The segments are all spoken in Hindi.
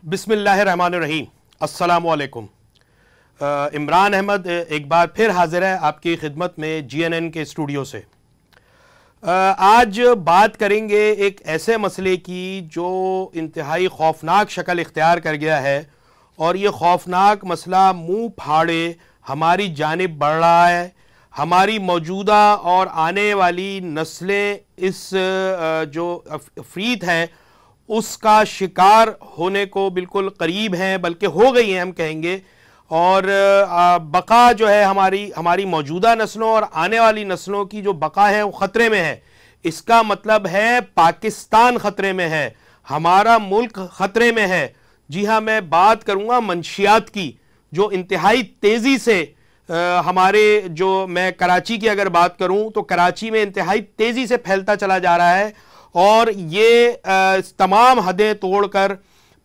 बिस्मिल्लाहिर्रहमानिर्रहीम। अस्सलामु अलैकुम। इमरान अहमद एक बार फिर हाजिर है आपकी खिदमत में GNN के स्टूडियो से। आज बात करेंगे एक ऐसे मसले की जो इंतहाई खौफनाक शक्ल इख्तियार कर गया है और ये खौफनाक मसला मुंह फाड़े हमारी जानिब बढ़ रहा है। हमारी मौजूदा और आने वाली नस्लें इस जो अफरीत है उसका शिकार होने को बिल्कुल करीब हैं, बल्कि हो गई हैं हम कहेंगे। और बका जो है हमारी मौजूदा नस्लों और आने वाली नस्लों की जो बका है वो ख़तरे में है। इसका मतलब है पाकिस्तान ख़तरे में है, हमारा मुल्क ख़तरे में है। जी हाँ, मैं बात करूँगा मंशियात की जो इंतहाई तेज़ी से मैं कराची की अगर बात करूँ तो कराची में इंतहाई तेज़ी से फैलता चला जा रहा है। और ये तमाम हदें तोड़कर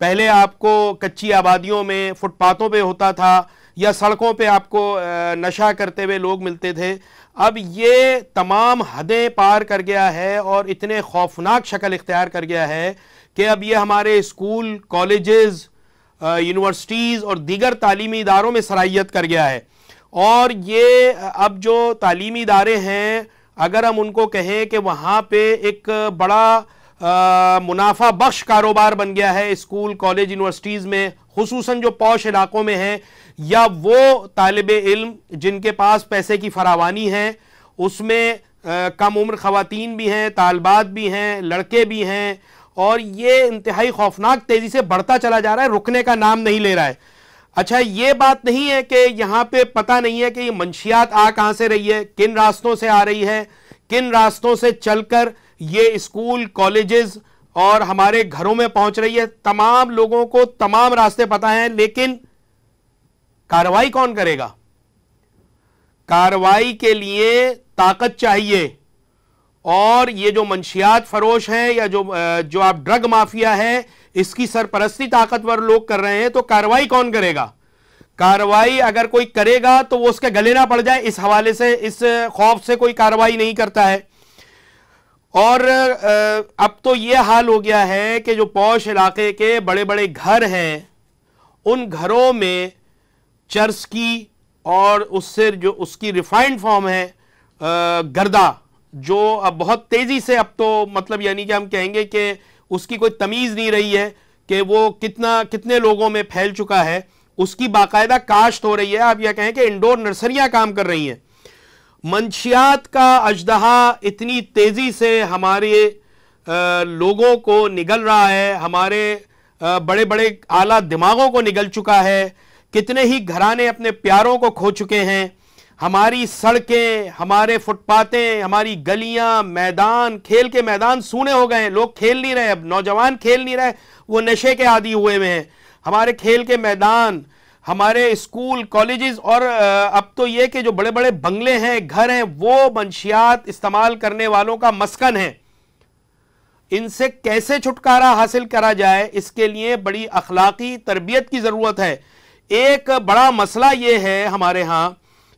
पहले आपको कच्ची आबादियों में फुटपाथों पे होता था या सड़कों पे आपको नशा करते हुए लोग मिलते थे, अब ये तमाम हदें पार कर गया है और इतने खौफनाक शक्ल इख्तियार कर गया है कि अब ये हमारे स्कूल, कॉलेजेस, यूनिवर्सिटीज़ और दीगर तालीमी इदारों में सराहियत कर गया है। और ये अब जो तालीमी इदारे हैं, अगर हम उनको कहें कि वहाँ पे एक बड़ा मुनाफा बख्श कारोबार बन गया है स्कूल, कॉलेज, यूनिवर्सिटीज़ में, खुसूसन जो पौश इलाकों में हैं, या वो तालिबे इल्म जिनके पास पैसे की फरावानी है, उसमें कम उम्र ख़वातीन भी हैं, तालबात भी हैं, लड़के भी हैं, और ये इंतहाई खौफनाक तेज़ी से बढ़ता चला जा रहा है, रुकने का नाम नहीं ले रहा है। अच्छा, ये बात नहीं है कि यहाँ पे पता नहीं है कि ये मंशियात आ कहाँ से रही है, किन रास्तों से आ रही है, किन रास्तों से चलकर ये स्कूल, कॉलेजेस और हमारे घरों में पहुंच रही है। तमाम लोगों को तमाम रास्ते पता हैं, लेकिन कार्रवाई कौन करेगा? कार्रवाई के लिए ताकत चाहिए। और ये जो मंशियात फरोश हैं या जो आप ड्रग माफिया है, इसकी सरपरस्ती ताकतवर लोग कर रहे हैं, तो कार्रवाई कौन करेगा? कार्रवाई अगर कोई करेगा तो वो उसके गले ना पड़ जाए, इस हवाले से, इस खौफ से कोई कार्रवाई नहीं करता है। और अब तो ये हाल हो गया है कि जो पौश इलाके के बड़े बड़े घर हैं, उन घरों में चर्स की और उससे जो उसकी रिफाइंड फॉर्म है गर्दा, जो अब बहुत तेज़ी से, अब तो मतलब यानी कि हम कहेंगे कि उसकी कोई तमीज़ नहीं रही है कि वो कितने लोगों में फैल चुका है, उसकी बाकायदा काश्त हो रही है। आप यह कहें कि इंडोर नर्सरियां काम कर रही हैं। मंशियात का अजदहा इतनी तेज़ी से हमारे लोगों को निगल रहा है, हमारे बड़े बड़े आला दिमागों को निगल चुका है। कितने ही घराने अपने प्यारों को खो चुके हैं। हमारी सड़कें, हमारे फुटपाथें, हमारी गलियां, मैदान, खेल के मैदान सूने हो गए हैं। लोग खेल नहीं रहे, अब नौजवान खेल नहीं रहे, वो नशे के आदी हुए हुए हैं। हमारे खेल के मैदान, हमारे स्कूल, कॉलेजेस, और अब तो ये कि जो बड़े बड़े बंगले हैं, घर हैं, वो मंशियात इस्तेमाल करने वालों का मस्कन है। इनसे कैसे छुटकारा हासिल करा जाए, इसके लिए बड़ी अखलाकी तरबियत की ज़रूरत है। एक बड़ा मसला ये है हमारे यहाँ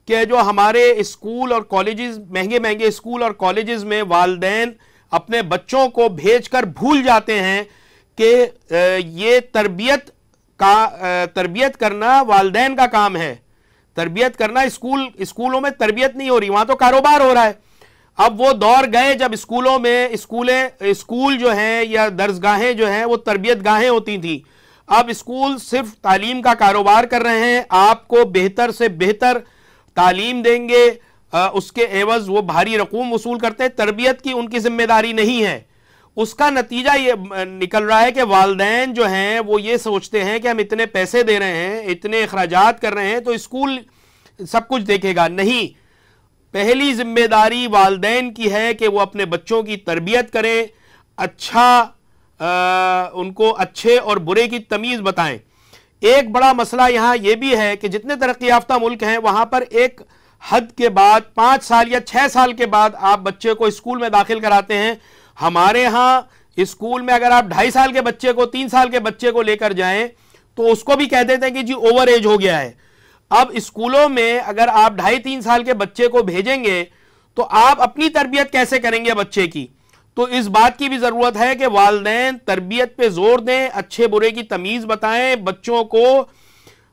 कि जो हमारे स्कूल और कॉलेजेस, महंगे महंगे स्कूल और कॉलेजेस में वालिदैन अपने बच्चों को भेजकर भूल जाते हैं कि ये तरबियत करना वालिदैन का काम है। तरबियत करना, स्कूलों में तरबियत नहीं हो रही, वहाँ तो कारोबार हो रहा है। अब वो दौर गए जब स्कूलों में स्कूल जो हैं या दर्सगाहें जो हैं वो तरबियत गाहें होती थी। अब स्कूल सिर्फ तालीम का कारोबार कर रहे हैं। आपको बेहतर से बेहतर तालीम देंगे, उसके एवज वो भारी रकूम वसूल करते हैं। तरबियत की उनकी जिम्मेदारी नहीं है। उसका नतीजा ये निकल रहा है कि वालिदैन जो हैं वो ये सोचते हैं कि हम इतने पैसे दे रहे हैं, इतने अखराजात कर रहे हैं, तो स्कूल सब कुछ देखेगा। नहीं, पहली जिम्मेदारी वालिदैन की है कि वो अपने बच्चों की तरबियत करें, उनको अच्छे और बुरे की तमीज़ बताएं। एक बड़ा मसला यहाँ ये भी है कि जितने तरक्की याफ्ता मुल्क हैं वहाँ पर एक हद के बाद 5 साल या 6 साल के बाद आप बच्चे को स्कूल में दाखिल कराते हैं। हमारे यहाँ स्कूल में अगर आप 2.5 साल के बच्चे को, 3 साल के बच्चे को लेकर जाएं तो उसको भी कह देते हैं कि जी ओवर एज हो गया है। अब स्कूलों में अगर आप 2.5-3 साल के बच्चे को भेजेंगे तो आप अपनी तरबियत कैसे करेंगे बच्चे की? तो इस बात की भी जरूरत है कि वालिदैन तरबियत पे जोर दें, अच्छे बुरे की तमीज बताएं, बच्चों को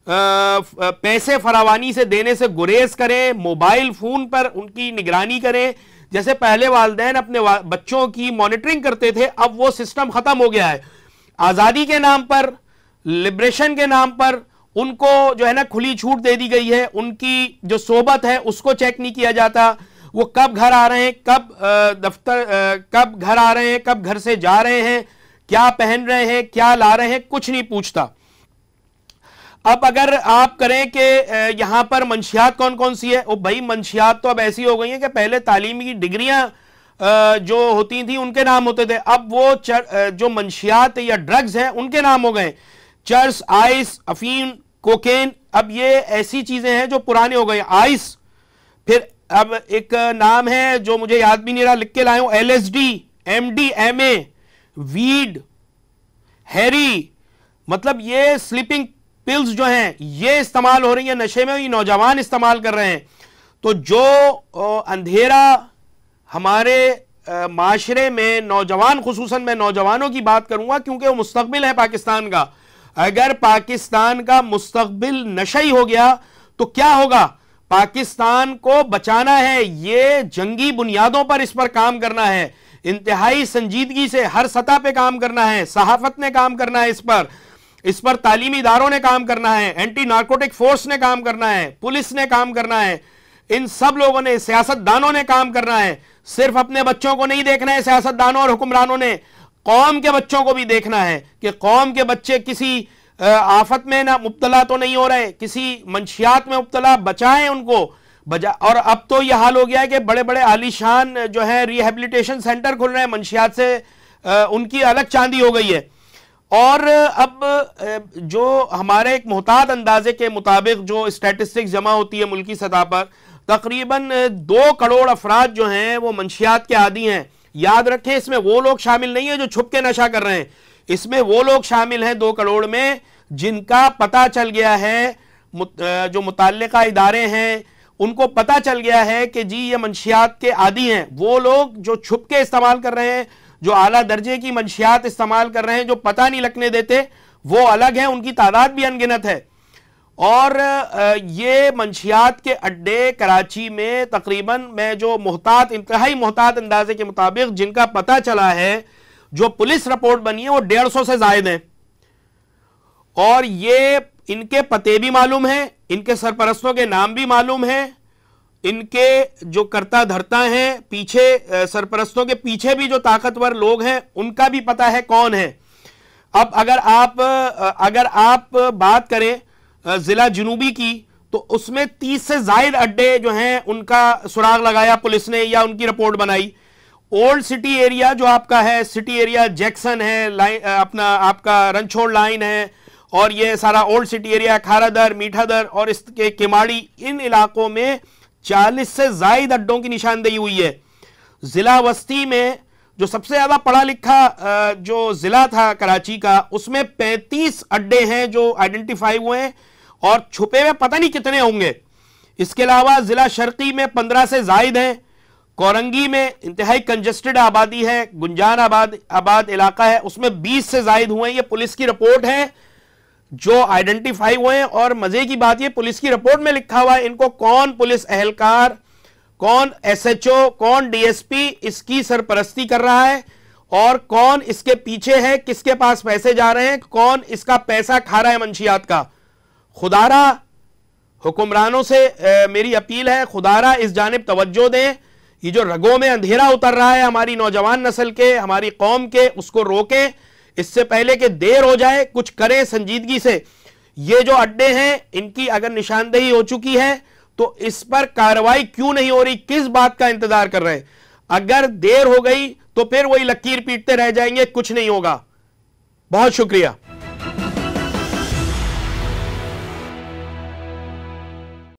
पैसे फरावानी से देने से गुरेज करें, मोबाइल फोन पर उनकी निगरानी करें। जैसे पहले वालिदैन अपने बच्चों की मॉनिटरिंग करते थे, अब वो सिस्टम खत्म हो गया है। आजादी के नाम पर, लिबरेशन के नाम पर उनको जो है ना खुली छूट दे दी गई है। उनकी जो सोबत है उसको चेक नहीं किया जाता, वो कब घर आ रहे हैं, कब दफ्तर, कब घर आ रहे हैं, कब घर से जा रहे हैं, क्या पहन रहे हैं, क्या ला रहे हैं, कुछ नहीं पूछता। अब अगर आप करें कि यहां पर मंशियात कौन कौन सी है, ओ भाई मंशियात तो अब ऐसी हो गई है कि पहले तालीमी की डिग्रियां जो होती थी उनके नाम होते थे, अब वो जो मंशियात या ड्रग्स हैं उनके नाम हो गए। चर्स, आइस, अफीम, कोकेन, अब ये ऐसी चीजें हैं जो पुराने हो गए। आइस, फिर अब एक नाम है जो मुझे याद भी नहीं रहा, लिख के लाया हूं, LSD, MDMA, वीड, हैरी, मतलब ये स्लीपिंग पिल्स जो हैं ये इस्तेमाल हो रही है नशे में, ये नौजवान इस्तेमाल कर रहे हैं। तो जो अंधेरा हमारे माशरे में नौजवान, खुसूसन मैं नौजवानों की बात करूंगा क्योंकि वो मुस्तकबिल है पाकिस्तान का। अगर पाकिस्तान का मुस्तकबिल नशई हो गया तो क्या होगा? पाकिस्तान को बचाना है, ये जंगी बुनियादों पर इस पर काम करना है, इंतहाई संजीदगी से हर सतह पे काम करना है। सहाफत ने काम करना है इस पर तालीमी इदारों ने काम करना है, एंटी नार्कोटिक फोर्स ने काम करना है, पुलिस ने काम करना है, इन सब लोगों ने, सियासतदानों ने काम करना है। सिर्फ अपने बच्चों को नहीं देखना है सियासतदानों और हुक्मरानों ने, कौम के बच्चों को भी देखना है कि कौम के बच्चे किसी आफत में ना मुब्तला तो नहीं हो रहे, किसी मंशियात में मुब्तला, बचाएं उनको और अब तो यह हाल हो गया है कि बड़े बड़े आलीशान जो है रिहेबिलिटेशन सेंटर खुल रहे हैं, मंशियात से उनकी अलग चांदी हो गई है। और अब जो हमारे एक मुहतात अंदाजे के मुताबिक जो स्टैटिस्टिक्स जमा होती है मुल्की सतह पर, तकरीबन 2 करोड़ अफराद जो हैं वो मंशियात के आदी हैं। याद रखें, इसमें वो लोग शामिल नहीं है जो छुप के नशा कर रहे हैं, इसमें वो लोग शामिल हैं 2 करोड़ में जिनका पता चल गया है, जो मुतल्लिका इदारे हैं उनको पता चल गया है कि जी ये मंशियात के आदी हैं। वो लोग जो छुप के इस्तेमाल कर रहे हैं, जो आला दर्जे की मंशियात इस्तेमाल कर रहे हैं, जो पता नहीं लगने देते, वो अलग है, उनकी तादाद भी अनगिनत है। और ये मंशियात के अड्डे कराची में तकरीबन, मैं जो इंतहाई मुहतात अंदाजे के मुताबिक जिनका पता चला है, जो पुलिस रिपोर्ट बनी है, वो 150 से जायद हैं। और ये इनके पते भी मालूम हैं, इनके सरपरस्तों के नाम भी मालूम हैं, इनके जो करता धरता हैं पीछे, सरपरस्तों के पीछे भी जो ताकतवर लोग हैं उनका भी पता है कौन है। अब अगर आप बात करें जिला जुनूबी की, तो उसमें 30 से जायद अड्डे जो हैं उनका सुराग लगाया पुलिस ने या उनकी रिपोर्ट बनाई। ओल्ड सिटी एरिया जो आपका है, सिटी एरिया जैक्सन है, आपका रनछोड़ लाइन है, और ये सारा old city area, Kharadar, Mithadar और इसके किमाड़ी, इन इलाकों में 40 से जायद अड्डों की निशानदेही हुई है। जिला वस्ती में जो सबसे ज्यादा पढ़ा लिखा जो जिला था कराची का, उसमें 35 अड्डे हैं जो आइडेंटिफाई हुए हैं और छुपे हुए पता नहीं कितने होंगे। इसके अलावा जिला शर्की में 15 से जायद हैं। कोरंगी में इंतहाई कंजेस्टेड आबादी है, गुंजान आबाद इलाका है, उसमें 20 से जायद हुए हैं। ये पुलिस की रिपोर्ट है जो आइडेंटिफाई हुए हैं। और मजे की बात ये, पुलिस की रिपोर्ट में लिखा हुआ है इनको कौन पुलिस एहलकार, कौन SHO, कौन DSP इसकी सरपरस्ती कर रहा है और कौन इसके पीछे है, किसके पास पैसे जा रहे हैं, कौन इसका पैसा खा रहा है मंशियात का। खुदारा हुक्मरानों से मेरी अपील है, खुदारा इस जानिब तवज्जो दें। ये जो रगों में अंधेरा उतर रहा है हमारी नौजवान नस्ल के, हमारी कौम के, उसको रोकें इससे पहले कि देर हो जाए। कुछ करें संजीदगी से। ये जो अड्डे हैं इनकी अगर निशानदेही हो चुकी है तो इस पर कार्रवाई क्यों नहीं हो रही, किस बात का इंतजार कर रहे हैं? अगर देर हो गई तो फिर वही लकीर पीटते रह जाएंगे, कुछ नहीं होगा। बहुत शुक्रिया।